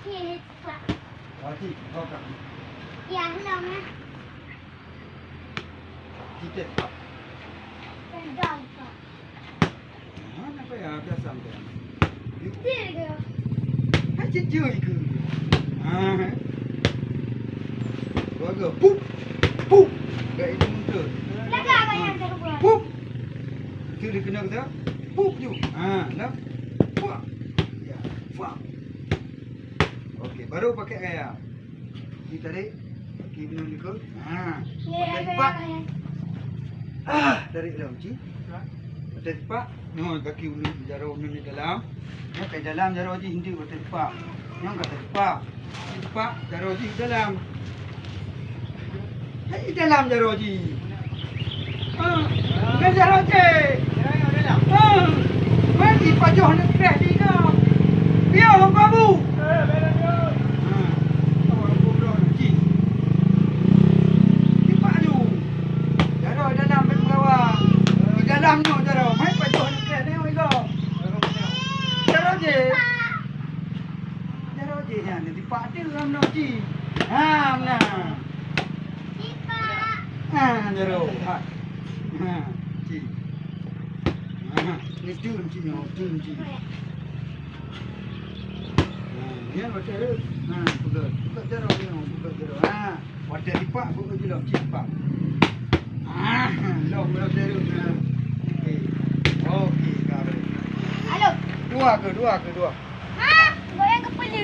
Cik, kau tak. Ya, hello na. Kita tak. Tendang ka. Apa ya biasa sampai. Dia ke? Hai cuy ke. Bagus. Pup. Pup. Gak itu muncul. Laga apa yang terbuat? Pup. Itu dia kena kata. Pup ju. Dah. Pup. Ya. Pup. Okey, baru pakai gaya. Kita tarik. Kaki benar ikut. Ya, Cepat. ya. Tarik dalam cik. Batal cepat. No, kaki ulun jarum ni dalam. Ya, ke dalam jarum cik hindi batal cepat. Yang kata cepat. Cepat jarum cik dalam. Hai dalam jarum cik. Ke jarum cik. Mari pajuh nak crash di no. Biar orang babu. Dalam no jaro, mai pajuh ni kena ni oi lo. Jaro je. Jaro je yang ni pak dia dalam no ji. Nah. Jaro. Ji. Ni tu ji no, tu ji. Ni betul. Buka jaro ni, buka jaro. Wadah dipak buka jaro, ji pak. Lo jaro. Okey, kau. Halo. Dua ke? Ha? Goyang kepala.